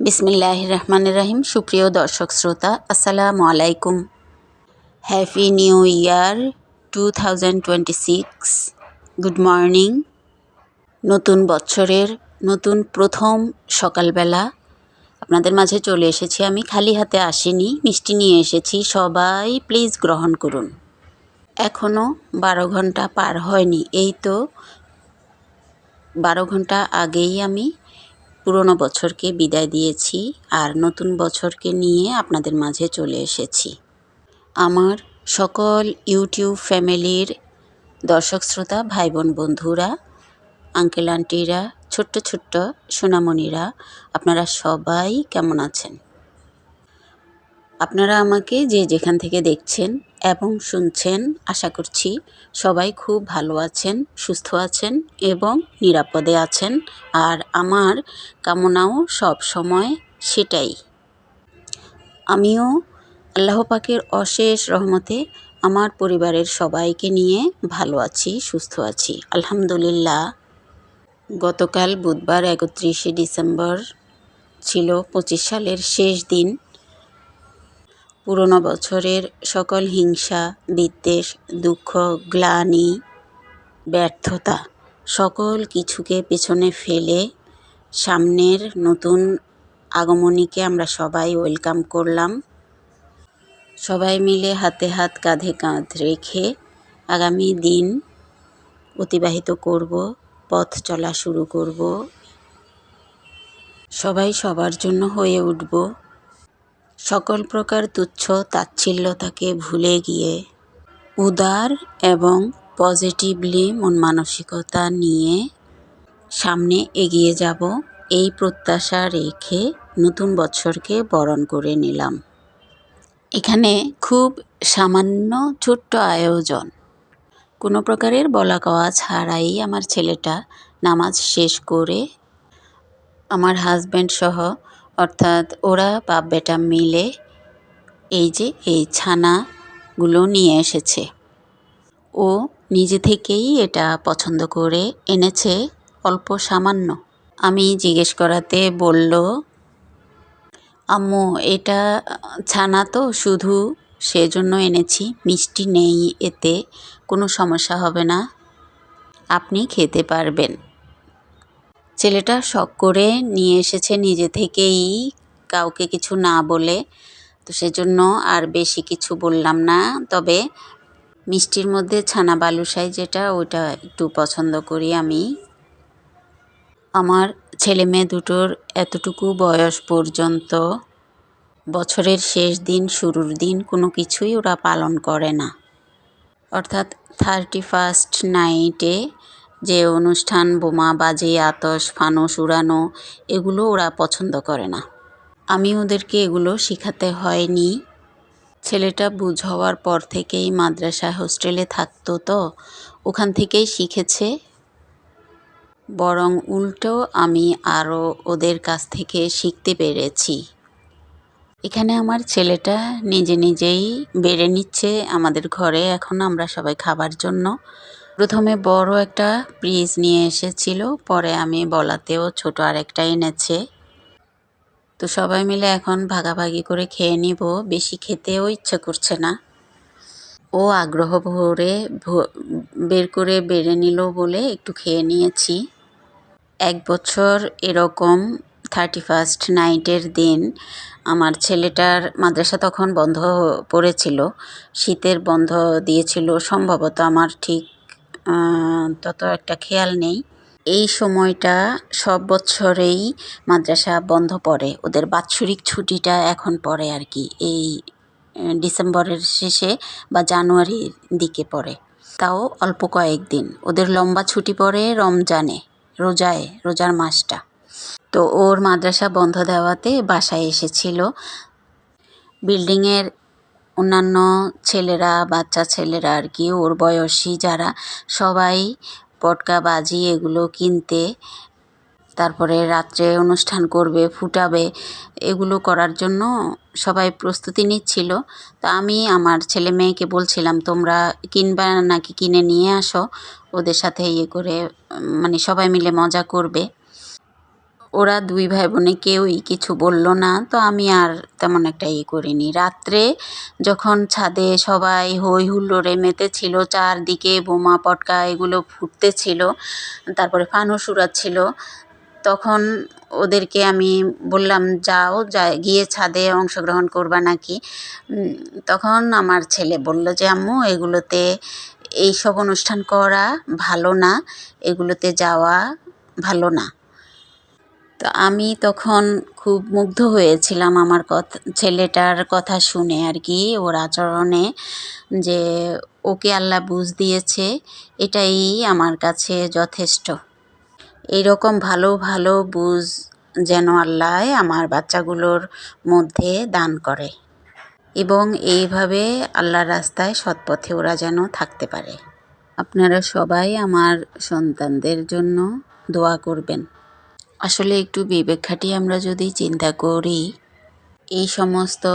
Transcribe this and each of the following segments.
বিসমিল্লাহির রহমানির রহিম। সুপ্রিয় দর্শক শ্রোতা, আসসালামু আলাইকুম। Happy new year 2026। Good morning. নতুন বছরের নতুন প্রথম সকালবেলা আপনাদের মাঝে চলে এসেছি। আমি খালি হাতে আসিনি, মিষ্টি নিয়ে এসেছি। সবাই প্লিজ গ্রহণ করুন। এখনও 12 ঘন্টা পার হয়নি। এই তো 12 ঘন্টা আগেই আমি পুরনো বছরকে বিদায় দিয়েছি আর নতুন বছরকে নিয়ে আপনাদের মাঝে চলে এসেছি। আমার সকল ইউটিউব ফ্যামিলির দর্শক শ্রোতা, ভাই বোন, বন্ধুরা, আঙ্কেল আন্টিরা, ছোট্ট ছোট্ট সোনামণিরা, আপনারা সবাই কেমন আছেন? আপনারা আমাকে যে যেখান থেকে দেখছেন এবং শুনছেন, আশা করছি সবাই খুব ভালো আছেন, সুস্থ আছেন এবং নিরাপদে আছেন। আর আমার কামনাও সব সময় সেটাই। আমিও আল্লাহ পাকের অশেষ রহমতে আমার পরিবারের সবাইকে নিয়ে ভালো আছি, সুস্থ আছি, আলহামদুলিল্লাহ। গতকাল বুধবার 31শে ডিসেম্বর ছিল 25 সালের শেষ দিন। পুরনো বছরের সকল হিংসা, বিদ্বেষ, দুঃখ, গ্লানি, ব্যর্থতা সকল কিছুকে পেছনে ফেলে সামনের নতুন আগমনীকে আমরা সবাই ওয়েলকাম করলাম। সবাই মিলে হাতে হাত, কাঁধে কাঁধ রেখে আগামী দিন অতিবাহিত করব, পথ চলা শুরু করব। সবাই সবার জন্য হয়ে উঠব। সকল প্রকার তুচ্ছ তাচ্ছিল্যতাকে ভুলে গিয়ে উদার এবং পজিটিভলি মন মানসিকতা নিয়ে সামনে এগিয়ে যাব, এই প্রত্যাশা রেখে নতুন বছরকে বরণ করে নিলাম। এখানে খুব সামান্য ছোট্ট আয়োজন, কোনো প্রকারের বলা কওয়া ছাড়াই আমার ছেলেটা নামাজ শেষ করে আমার হাজব্যান্ড সহ, অর্থাৎ ওরা বাপ বেটা মিলে এই যে এই ছানাগুলো নিয়ে এসেছে। ও নিজে থেকেই এটা পছন্দ করে এনেছে, অল্প সামান্য। আমি জিজ্ঞেস করাতে বলল, আম্মু এটা ছানা তো শুধু, সেজন্য এনেছি, মিষ্টি নেই, এতে কোনো সমস্যা হবে না, আপনি খেতে পারবেন। ছেলেটা শখ করে নিয়ে এসেছে নিজে থেকেই, কাউকে কিছু না বলে। তো সেজন্য আর বেশি কিছু বললাম না। তবে মিষ্টির মধ্যে ছানা বালুশাই যেটা, ওইটা একটু পছন্দ করি আমি। আমার ছেলে মেয়ে দুটোর এতটুকু বয়স পর্যন্ত বছরের শেষ দিন, শুরুর দিন কোনো কিছুই ওরা পালন করে না। অর্থাৎ 31st নাইটে যে অনুষ্ঠান, বোমা বাজে, আতশ ফানুস উড়ানো, এগুলো ওরা পছন্দ করে না। আমি ওদেরকে এগুলো শেখাতে হয়নি। ছেলেটা বুঝ হওয়ার পর থেকেই মাদ্রাসা হোস্টেলে থাকতো, তো ওখান থেকেই শিখেছে। বরং উল্টো আমি আরও ওদের কাছ থেকে শিখতে পেরেছি। এখানে আমার ছেলেটা নিজে নিজেই বেড়ে নিচ্ছে আমাদের ঘরে। এখন আমরা সবাই খাবার জন্য প্রথমে বড় একটা পিস নিয়ে এসেছিল, পরে আমি বলাতেও ছোট আরেকটা এনেছে। তো সবাই মিলে এখন ভাগাভাগি করে খেয়ে নিব। বেশি খেতেও ইচ্ছে করছে না। ও আগ্রহ ভরে বের করে বেড়ে নিল বলে একটু খেয়ে নিয়েছি। 1 বছর এরকম 31st নাইটের দিন আমার ছেলেটার মাদ্রাসা তখন বন্ধ পড়েছিল, শীতের বন্ধ দিয়েছিল সম্ভবত, আমার ঠিক তত একটা খেয়াল নেই। এই সময়টা সব বছরেই মাদ্রাসা বন্ধ পড়ে, ওদের বাৎসরিক ছুটিটা এখন পড়ে আর কি, এই ডিসেম্বরের শেষে বা জানুয়ারির দিকে পড়ে, তাও অল্প কয়েকদিন। ওদের লম্বা ছুটি পড়ে রমজানে, রোজার মাসটা। তো ওর মাদ্রাসা বন্ধ দেওয়াতে বাসায় এসেছিল। বিল্ডিংয়ের অন্যান্য ছেলেরা, বাচ্চা ছেলেরা আর কি, ওর বয়সী যারা, সবাই পটকা বাজি এগুলো কিনতে, তারপরে রাত্রে অনুষ্ঠান করবে, ফুটাবে, এগুলো করার জন্য সবাই প্রস্তুতি নিচ্ছিল। তো আমি আমার ছেলে মেয়েকে বলছিলাম, তোমরা কিনবা নাকি কিনে নিয়ে আসো, ওদের সাথে ইয়ে করে মানে সবাই মিলে মজা করবে। ওরা দুই ভাই বোনে কেউই কিছু বলল না, তো আমি আর তেমন একটা করিনি। রাত্রে যখন ছাদে সবাই হই হুল্লোড়ে মেতেছিল, চারদিকে বোমা পটকা এগুলো ফুটতেছিল, তারপরে ফানুস উড়াচ্ছিল, তখন ওদেরকে আমি বললাম যাও গিয়ে ছাদে অংশগ্রহণ করবা নাকি। তখন আমার ছেলে বলল যে আম্মু এগুলোতে এইসব অনুষ্ঠান করা ভালো না, এগুলোতে যাওয়া ভালো না। তো আমি তখন খুব মুগ্ধ হয়েছিলাম আমার ছেলেটার কথা শুনে আর কি, ওর আচরণে, যে ওকে আল্লাহ বুঝ দিয়েছে, এটাই আমার কাছে যথেষ্ট। এইরকম ভালো ভালো বুঝ যেন আল্লাহ আমার বাচ্চাগুলোর মধ্যে দান করে এবং এইভাবে আল্লাহর রাস্তায় সৎপথে ওরা যেন থাকতে পারে। আপনারা সবাই আমার সন্তানদের জন্য দোয়া করবেন। আসলে একটু বিবেক খাটিয়ে আমরা যদি চিন্তা করি, এই সমস্ত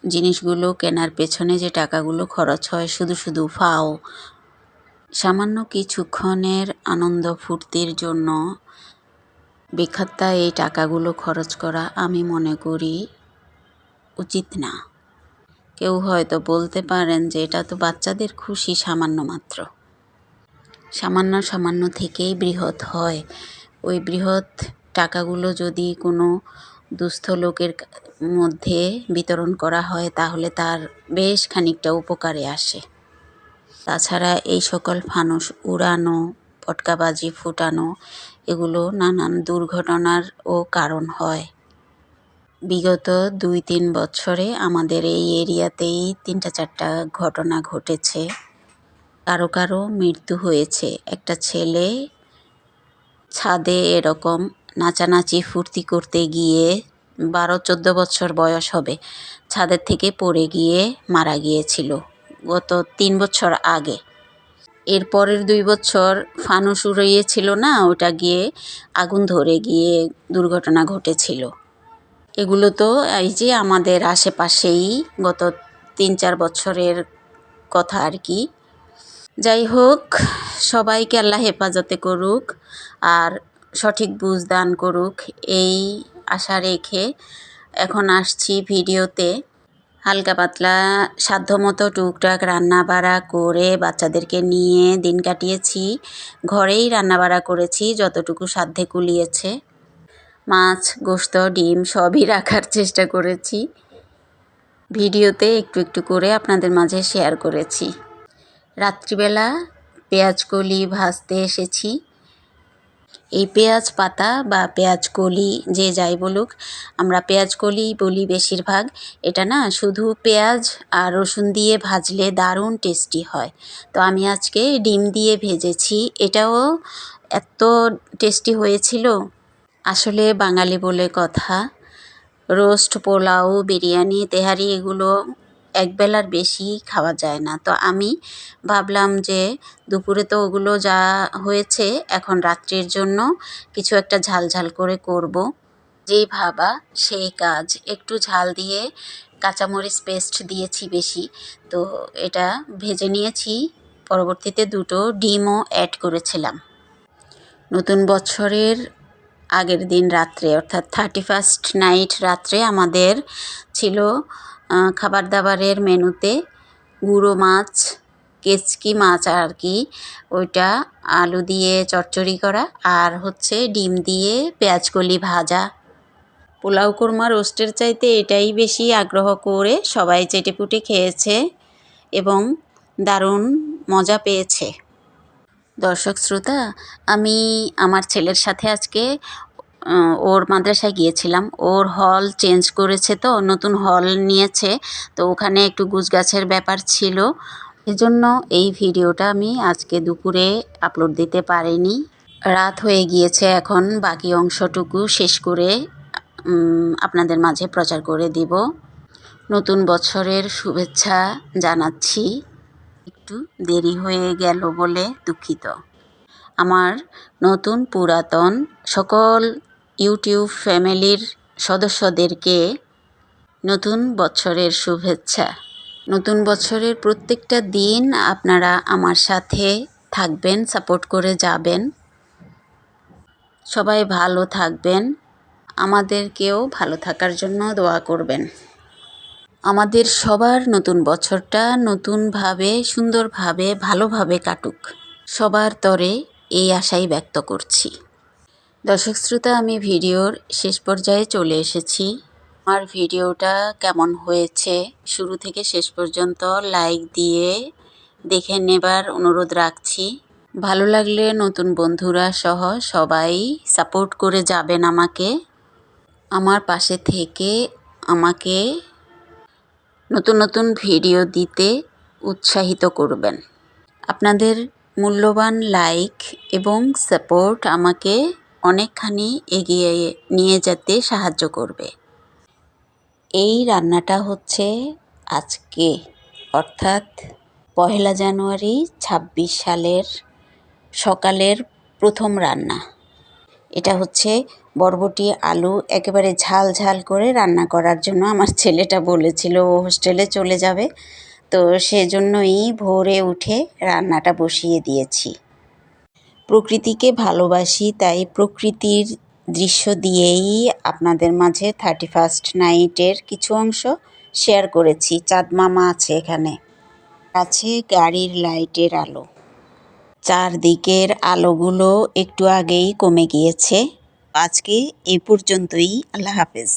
জিনিসগুলো কেনার পেছনে যে টাকাগুলো খরচ হয় শুধু শুধু ফাও, সামান্য কিছুক্ষণের আনন্দ ফুর্তির জন্য বেখাপ্তা এই টাকাগুলো খরচ করা আমি মনে করি উচিত না। কেউ হয়তো বলতে পারেন যে এটা তো বাচ্চাদের খুশি, সামান্য মাত্র। সামান্য সামান্য থেকেই বৃহৎ হয়। ওই বৃহৎ টাকাগুলো যদি কোনো দুস্থ লোকের মধ্যে বিতরণ করা হয় তাহলে তার বেশ খানিকটা উপকারে আসে। তাছাড়া এই সকল ফানুস উড়ানো, পটকাবাজি ফুটানো এগুলো নানান দুর্ঘটনারও কারণ হয়। বিগত 2-3 বছরে আমাদের এই এরিয়াতেই 3-4টা ঘটনা ঘটেছে। কারো কারো মৃত্যু হয়েছে। একটা ছেলে ছাদে এরকম নাচানাচি ফুর্তি করতে গিয়ে 12-14 বছর বয়স হবে, ছাদের থেকে পড়ে গিয়ে মারা গিয়েছিল গত 3 বছর আগে। এর পরের 2 বছর ফানুস উড়িয়েছিল না, ওটা গিয়ে আগুন ধরে গিয়ে দুর্ঘটনা ঘটেছিল। এগুলো তো এই যে আমাদের আশেপাশেই গত 3-4 বছরের কথা আর কি। যাই হোক, সবাইকে আল্লাহ হেফাজতে করুক আর সঠিক বুঝ দান করুক, এই আশা রেখে এখন আসছি ভিডিওতে। হালকা পাতলা সাধ্যমতো টুকটাক রান্নাবাড়া করে বাচ্চাদেরকে নিয়ে দিন কাটিয়েছি। ঘরেই রান্নাবাড়া করেছি যতটুকু সাধ্যে কুলিয়েছে। মাছ, গোশত, ডিম সবই রাখার চেষ্টা করেছি। ভিডিওতে একটু একটু করে আপনাদের মাঝে শেয়ার করেছি। রাত্রিবেলা পেঁয়াজ কলি ভাজতে এসেছি। এই পেঁয়াজ পাতা বা পেঁয়াজ কলি যে যাই বলুক, আমরা পেঁয়াজ কলিই বলি বেশিরভাগ। এটা না শুধু পেঁয়াজ আর রসুন দিয়ে ভাজলে দারুণ টেস্টি হয়। তো আমি আজকে ডিম দিয়ে ভেজেছি, এটাও এত টেস্টি হয়েছিল। আসলে বাঙালি বলে কথা, রোস্ট, পোলাও, বিরিয়ানি, তেহারি এগুলো একবেলার বেশি খাওয়া যায় না। তো আমি ভাবলাম যে দুপুরে তো ওগুলো যা হয়েছে, এখন রাত্রির জন্য কিছু একটা ঝাল ঝাল করে করব। যেই ভাবা সেই কাজ। একটু ঝাল দিয়ে কাঁচামরিচ পেস্ট দিয়েছি বেশি, তো এটা ভেজে নিয়েছি। পরবর্তীতে 2টো ডিমও অ্যাড করেছিলাম। নতুন বছরের আগের দিন রাত্রে অর্থাৎ 31st নাইট রাত্রে আমাদের ছিল খাবার দাবারের মেনুতে গুঁড়ো মাছ, কেচকি মাছ আর কি, ওইটা আলু দিয়ে চচ্চড়ি করা আর হচ্ছে ডিম দিয়ে পেঁয়াজকলি ভাজা। পোলাও কোরমা রোস্টের চাইতে এটাই বেশি আগ্রহ করে সবাই চেটেপুটে খেয়েছে এবং দারুণ মজা পেয়েছে। দর্শক শ্রোতা, আমি আমার ছেলের সাথে আজকে ওর মাদ্রাসায় গিয়েছিলাম। ওর হল চেঞ্জ করেছে, তো নতুন হল নিয়েছে, তো ওখানে একটু গুছগাছের ব্যাপার ছিল। এজন্য এই ভিডিওটা আমি আজকে দুপুরে আপলোড দিতে পারিনি। রাত হয়ে গিয়েছে, এখন বাকি অংশটুকু শেষ করে আপনাদের মাঝে প্রচার করে দিব। নতুন বছরের শুভেচ্ছা জানাচ্ছি। একটু দেরি হয়ে গেল বলে দুঃখিত। আমার নতুন পুরাতন সকল ইউটিউব ফ্যামিলির সদস্যদেরকে নতুন বছরের শুভেচ্ছা। নতুন বছরের প্রত্যেকটা দিন আপনারা আমার সাথে থাকবেন, সাপোর্ট করে যাবেন। সবাই ভালো থাকবেন, আমাদেরকেও ভালো থাকার জন্য দোয়া করবেন। আমাদের সবার নতুন বছরটা নতুনভাবে, সুন্দরভাবে, ভালোভাবে কাটুক। সবার তরে এই আশাই ব্যক্ত করছি। দর্শক শ্রোতা, আমি ভিডিওর শেষ পর্যায়ে চলে এসেছি। আমার ভিডিওটা কেমন হয়েছে শুরু থেকে শেষ পর্যন্ত লাইক দিয়ে দেখে নেবার অনুরোধ রাখছি। ভালো লাগলে নতুন বন্ধুরা সহ সবাই সাপোর্ট করে যাবেন আমাকে। আমার পাশে থেকে আমাকে নতুন নতুন ভিডিও দিতে উৎসাহিত করবেন। আপনাদের মূল্যবান লাইক এবং সাপোর্ট আমাকে অনেকখানি এগিয়ে নিয়ে যেতে সাহায্য করবে। এই রান্নাটা হচ্ছে আজকে অর্থাৎ 1 জানুয়ারি ২৬ সালের সকালের প্রথম রান্না। এটা হচ্ছে বরবটি আলু একেবারে ঝাল ঝাল করে রান্না করার জন্য আমার ছেলেটা বলেছিল ও হোস্টেলে চলে যাবে, তো সেজন্যই ভোরে উঠে রান্নাটা বসিয়ে দিয়েছি। প্রকৃতিকে ভালোবাসি, তাই প্রকৃতির দৃশ্য দিয়েই আপনাদের মাঝে 31st নাইটের কিছু অংশ শেয়ার করেছি। চাঁদ মামা আছে এখানে, আছে গাড়ির লাইটের আলো, চারদিকের আলোগুলো একটু আগেই কমে গিয়েছে। আজকে এই পর্যন্তই। আল্লাহ হাফেজ।